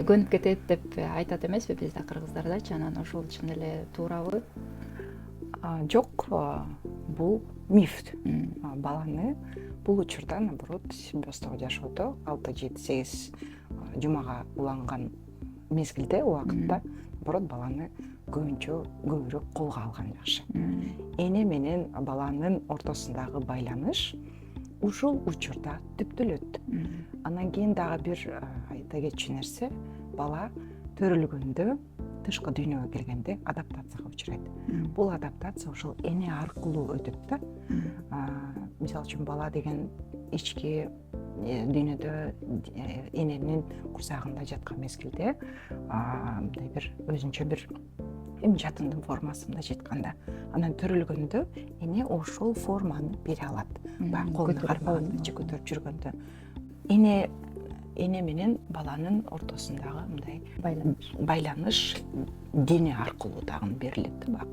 Көнүп кетет деп айтат эмеспи бизде кыргыздардачы, анан ошол чын эле туурабы? Жок, бул миф. Баланы бул учурда наоборот симбиоздо жашоодо 6-7-8 жумага уланган мезгилде убакытта наоборот баланы көбүрөөк колго алган жакшы. Эне менен баланын ортосундагы байланыш ушул учурда түптөлөт. Анан кийин дагы бир айта кетчү нерсе, бала төрөлгөндө тышкы дүйнөгө келгенде адаптацияга учурайт. Бул адаптация ошол эне аркылуу өтөт да. Мисалы үчүн бала деген ички дүйнөдө эненин курсагында жаткан мезгилде мындай бир өзүнчө бир жатындын формасы мындай айтканда, анан төрөлгөндө эне ошол форманы бере алат. Баягы колуна кармаганда же көтөрүп жүргөндө эне менен баланын ортосундагы мындай байланыш дене аркылуу дагы берилет да.